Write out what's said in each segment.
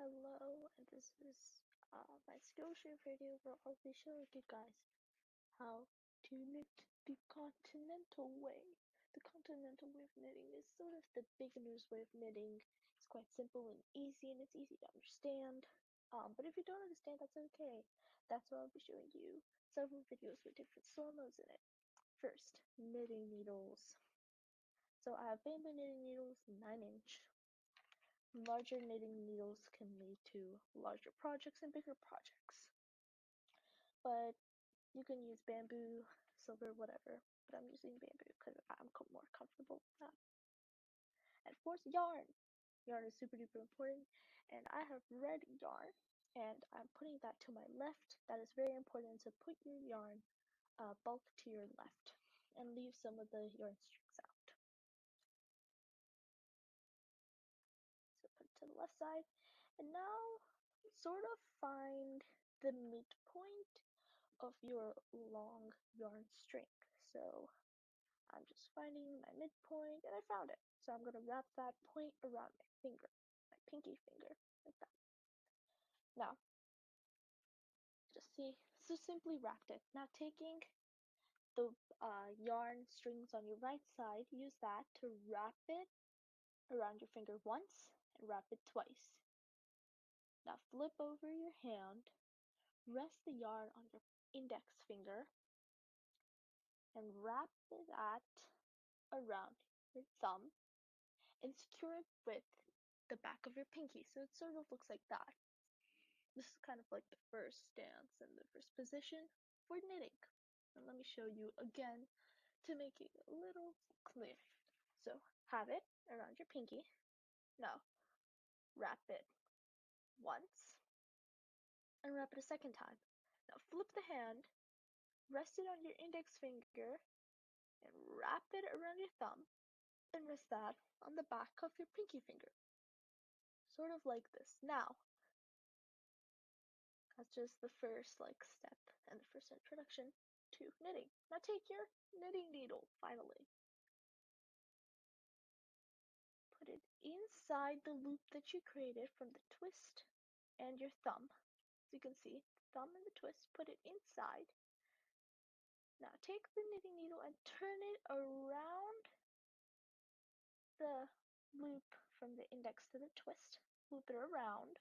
Hello, and this is my Skillshare video where I'll be showing you guys how to knit the continental way. The continental way of knitting is sort of the beginner's way of knitting. It's quite simple and easy, and it's easy to understand. But if you don't understand, that's okay. That's why I'll be showing you several videos with different slow modes in it. First, knitting needles. So I have bamboo knitting needles, 9-inch. Larger knitting needles can lead to larger projects and bigger projects. But you can use bamboo, silver, whatever. But I'm using bamboo because I'm more comfortable with that. And of course, yarn. Yarn is super duper important. And I have red yarn. And I'm putting that to my left. That is very important to put your yarn bulk to your left. And leave some of the yarn strings out. So put it to the left side. And now sort of find the midpoint of your long yarn string. So I'm just finding my midpoint and I found it. So I'm going to wrap that point around my finger, my pinky finger, like that. Now, just see, so simply wrapped it. Now taking the yarn strings on your right side, use that to wrap it around your finger once and wrap it twice. Now flip over your hand, rest the yarn on your index finger, and wrap that around your thumb and secure it with the back of your pinky. So it sort of looks like that. This is kind of like the first stance and the first position for knitting. And let me show you again to make it a little clear. So have it around your pinky. Now wrap it once and wrap it a second time. Now flip the hand, rest it on your index finger, and wrap it around your thumb and rest that on the back of your pinky finger. Sort of like this. Now, that's just the first step and the first introduction to knitting. Now take your knitting needle, finally. Put it inside the loop that you created from the twist and your thumb. As you can see, the thumb and the twist, put it inside. Now take the knitting needle and turn it around the loop from the index to the twist. Loop it around.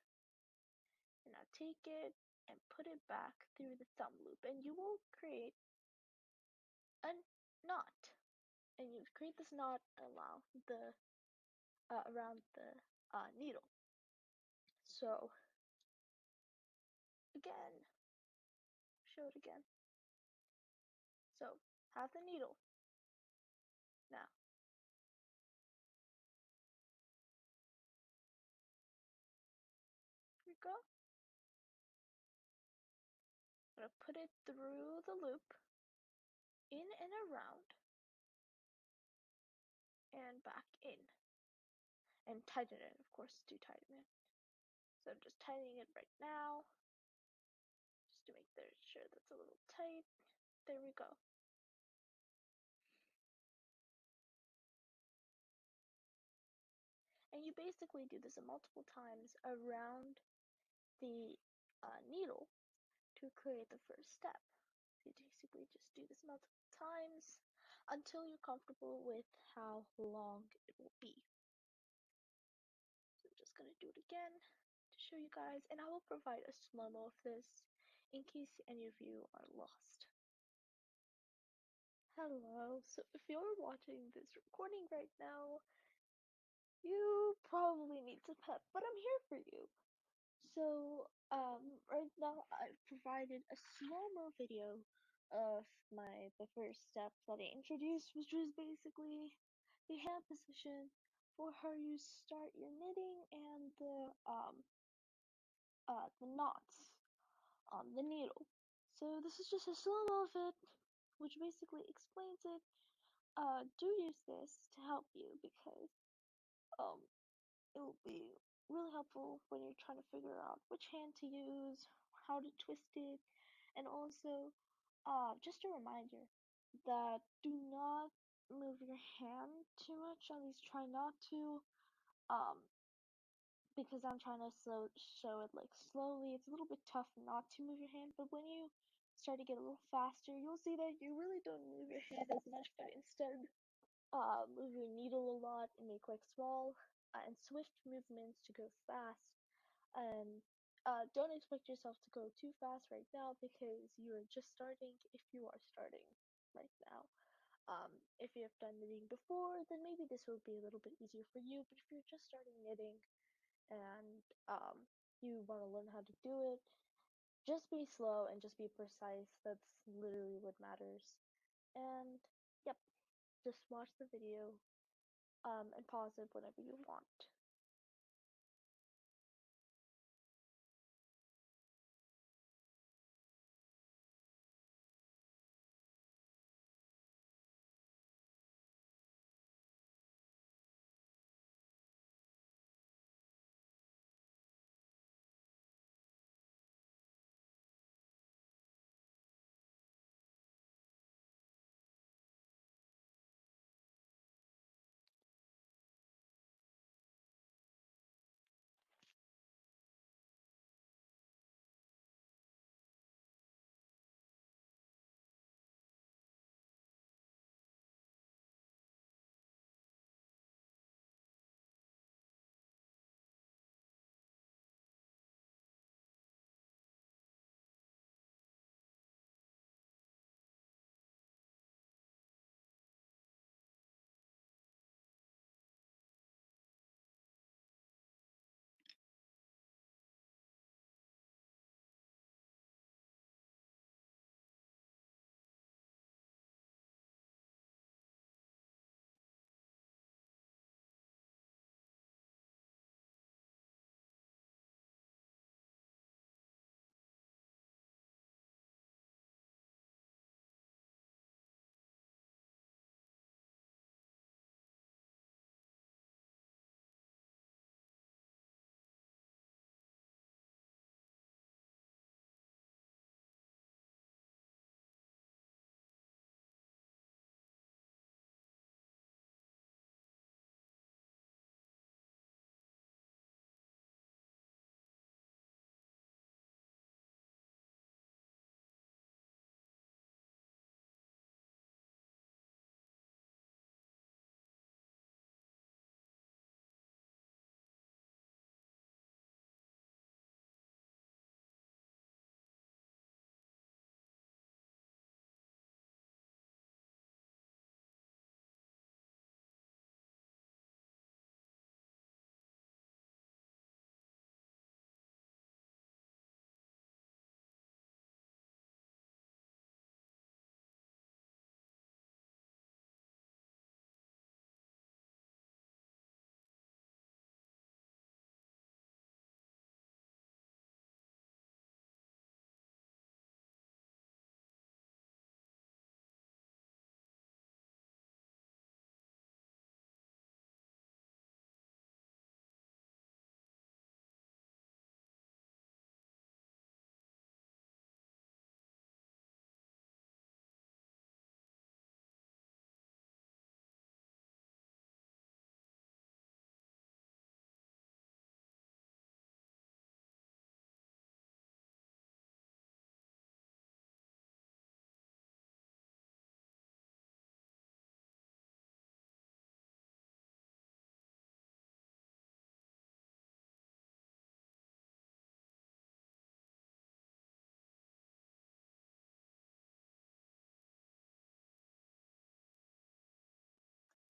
And now take it and put it back through the thumb loop, and you will create a knot. And you create this knot around the needle. So again, show it again. So have the needle. Now here we go. I'm gonna put it through the loop, in and around, and back in. And tighten it, of course, to tighten it. So I'm just tightening it right now, just to make sure that's a little tight. There we go. And you basically do this multiple times around the needle to create the first step. You basically just do this multiple times until you're comfortable with how long it will be. So I'm just going to do it again to show you guys, and I will provide a slow-mo of this in case any of you are lost. Hello, so if you're watching this recording right now, you probably need some pep, but I'm here for you. So, right now I've provided a slow-mo video of the first step that I introduced, which was basically the hand position for how you start your knitting and the knots on the needle. So this is just a slow-mo of it, which basically explains it. Do use this to help you because it will be really helpful when you're trying to figure out which hand to use, how to twist it, and also just a reminder that do not move your hand too much. At least try not to. Um, because I'm trying to show it like slowly. It's a little bit tough not to move your hand, but when you start to get a little faster, you'll see that you really don't move your hand as much, but instead move your needle a lot and make like small and swift movements to go fast. And don't expect yourself to go too fast right now because you're just starting if you are starting right now. If you have done knitting before, then maybe this will be a little bit easier for you. But if you're just starting knitting and you want to learn how to do it, just be slow and just be precise. That's literally what matters. And yep, just watch the video and pause it whenever you want.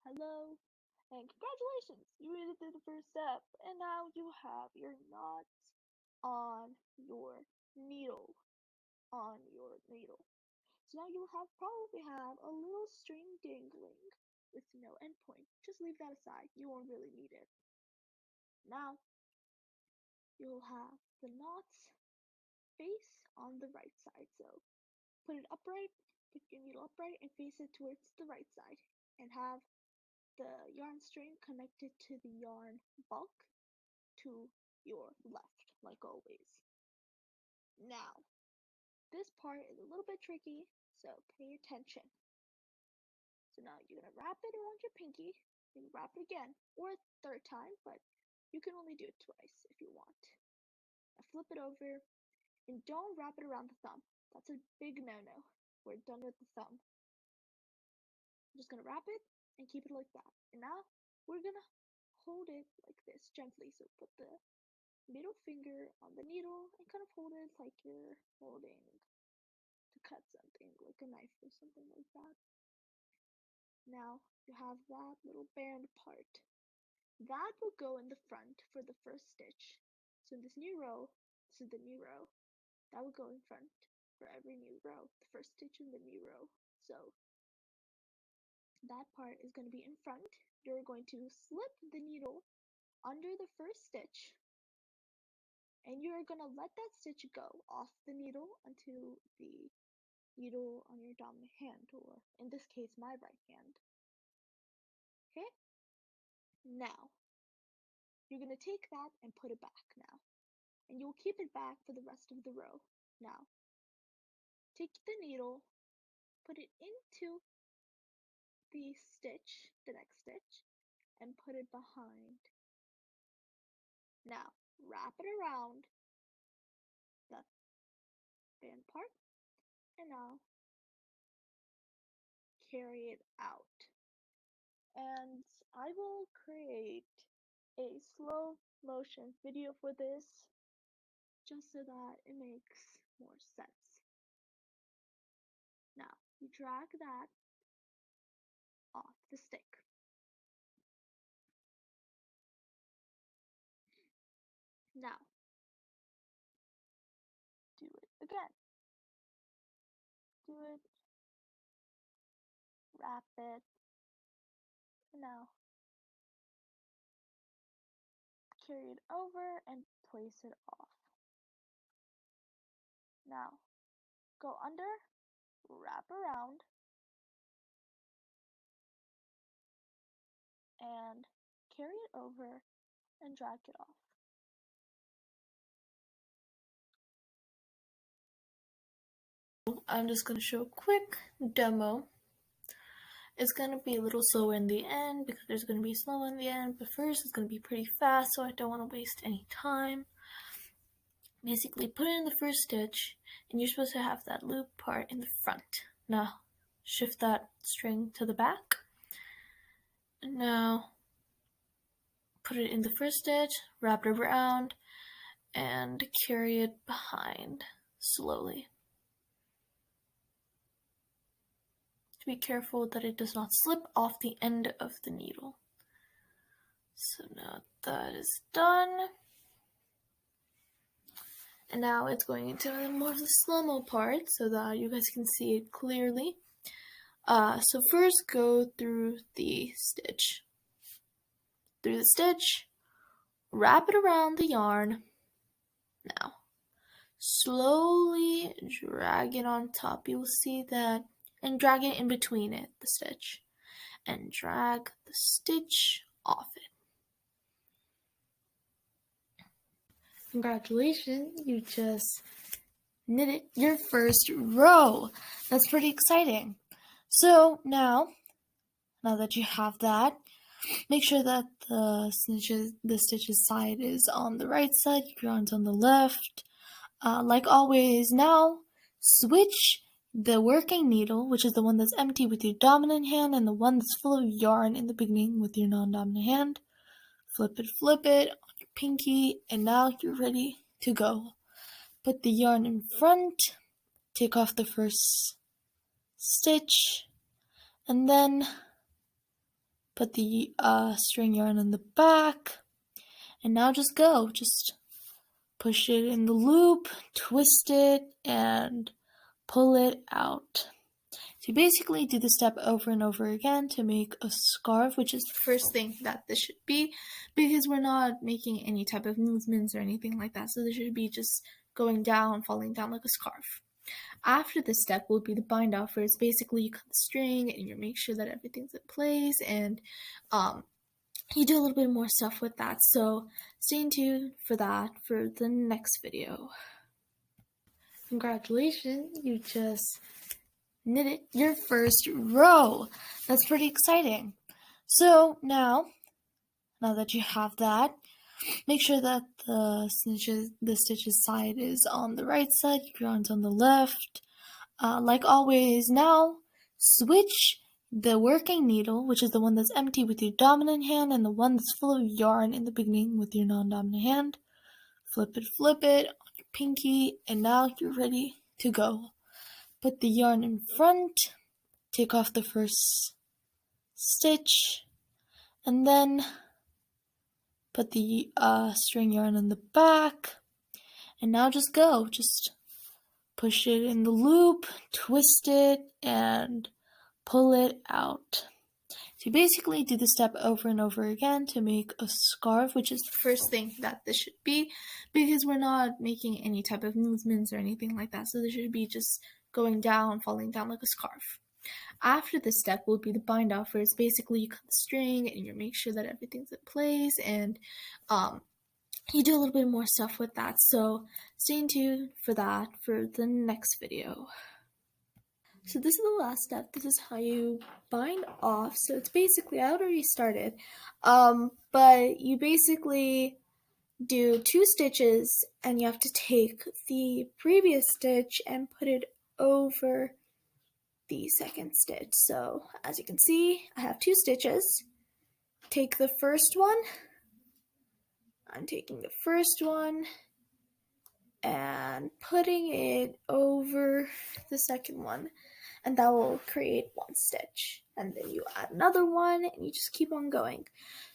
Hello, and congratulations! You made it through the first step, and now you have your knots on your needle. On your needle. So now you'll probably have a little string dangling with no endpoint. Just leave that aside. You won't really need it. Now you'll have the knots face on the right side. So put it upright, put your needle upright and face it towards the right side. And have the yarn string connected to the yarn bulk to your left, like always. Now, this part is a little bit tricky, so pay attention. So now you're gonna wrap it around your pinky, you wrap it again, or a third time, but You can only do it twice if you want. Now flip it over and don't wrap it around the thumb. That's a big no-no. We're done with the thumb. I'm just gonna wrap it and keep it like that. And now we're gonna hold it like this gently. So put the middle finger on the needle and kind of hold it like you're holding to cut something, like a knife or something like that. Now you have that little band part. That will go in the front for the first stitch. So in this new row, this is the new row. That will go in front for every new row, the first stitch in the new row. So that part is going to be in front. You're going to slip the needle under the first stitch, and you're going to let that stitch go off the needle onto the needle on your dominant hand, or in this case, my right hand. Okay? Now, you're going to take that and put it back now. And you'll keep it back for the rest of the row. Now, take the needle, put it into the stitch, the next stitch, and put it behind. Now, wrap it around the band part, and now carry it out. And I will create a slow motion video for this, just so that it makes more sense. Now, you drag that off the stick. Now, do it again. Do it, wrap it, and now carry it over and place it off. Now, go under, wrap around, and carry it over and drag it off. I'm just going to show a quick demo. It's going to be a little slower in the end because there's going to be slow in the end, but first it's going to be pretty fast, so I don't want to waste any time. Basically, put it in the first stitch, and you're supposed to have that loop part in the front. Now, shift that string to the back. And now, put it in the first stitch, wrap it around, and carry it behind slowly. Be careful that it does not slip off the end of the needle. So now that is done. And now it's going into more of the slow-mo part so that you guys can see it clearly. So first go through the stitch. Through the stitch, wrap it around the yarn. Now, slowly drag it on top. You will see that, and drag it in between it, the stitch, and drag the stitch off it. Congratulations, you just knitted your first row. That's pretty exciting. So now that you have that, make sure that the stitches side is on the right side, your yarn's on the left. Like always, now switch the working needle, which is the one that's empty, with your dominant hand, and the one that's full of yarn in the beginning with your non-dominant hand. Flip it on your pinky, and now you're ready to go. Put the yarn in front, take off the first stitch, and then put the string yarn in the back, and now just go. Just push it in the loop, twist it, and pull it out. So you basically do the step over and over again to make a scarf, which is the first thing that this should be, because we're not making any type of movements or anything like that. So this should be just going down, falling down like a scarf. After this step will be the bind off, where it's basically you cut the string and you make sure that everything's in place, and you do a little bit more stuff with that. So stay tuned for that for the next video. Congratulations, you just knitted your first row. That's pretty exciting. So now that you have that, Make sure that the stitches side is on the right side, your yarn's on the left. Like always, now switch the working needle, which is the one that's empty, with your dominant hand, and the one that's full of yarn in the beginning with your non-dominant hand. Flip it on your pinky, and now you're ready to go. Put the yarn in front, take off the first stitch, and then put the string yarn in the back, and now just go. Just push it in the loop, twist it, and pull it out. So you basically do the step over and over again to make a scarf, which is the first thing that this should be, because we're not making any type of movements or anything like that. So this should be just going down, falling down like a scarf. After this step will be the bind off, where it's basically you cut the string and you make sure that everything's in place, and you do a little bit more stuff with that. So stay tuned for that for the next video. So this is the last step. This is how you bind off. So it's basically, I already started, but you basically do 2 stitches, and you have to take the previous stitch and put it over the second stitch. So as you can see, I have 2 stitches. Take the first one. I'm taking the first one and putting it over the second one, and that will create 1 stitch, and then you add another one, and you just keep on going.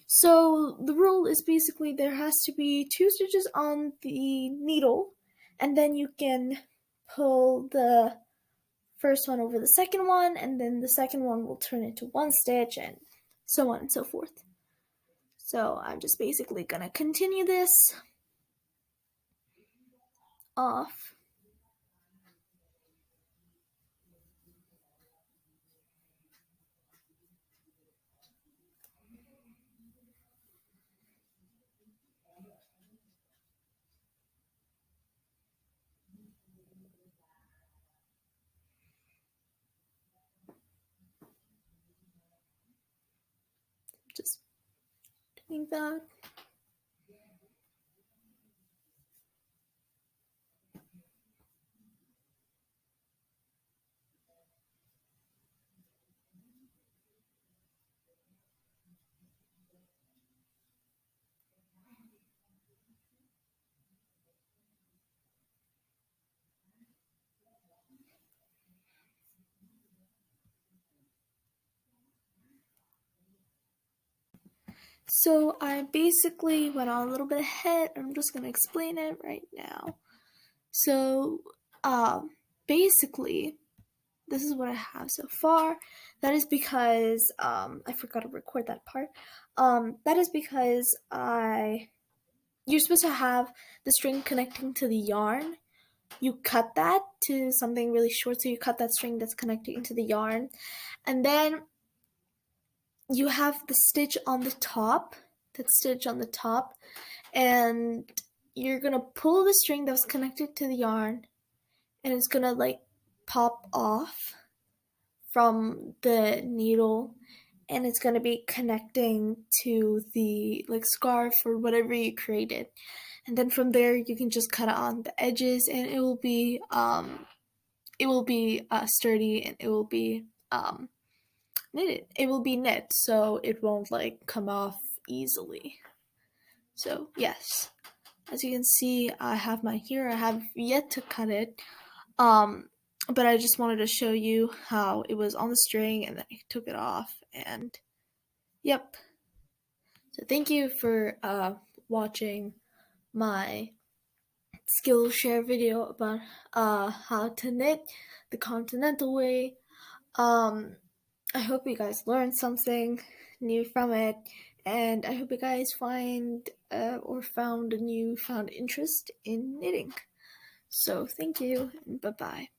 So the rule is basically there has to be 2 stitches on the needle, and then you can pull the first one over the second one, and then the second one will turn into 1 stitch, and so on and so forth. So I'm just basically gonna continue this off. Just doing that. So I basically went on a little bit ahead. I'm just going to explain it right now. So basically, this is what I have so far. That is because I forgot to record that part. That is because you're supposed to have the string connecting to the yarn. You cut that to something really short, so you cut that string that's connecting to the yarn, and then you have the stitch on the top, and you're gonna pull the string that was connected to the yarn, and it's gonna like pop off from the needle, and it's gonna be connecting to the like scarf or whatever you created, and then from there you can just cut on the edges, and it will be sturdy, and it will be knitted. It will be knit, so it won't like come off easily. So yes, as you can see, I have mine here. I have yet to cut it, but I just wanted to show you how it was on the string, and then I took it off, and yep. So thank you for watching my Skillshare video about how to knit the continental way. I hope you guys learned something new from it, and I hope you guys find or found a newfound interest in knitting. So thank you, and bye-bye.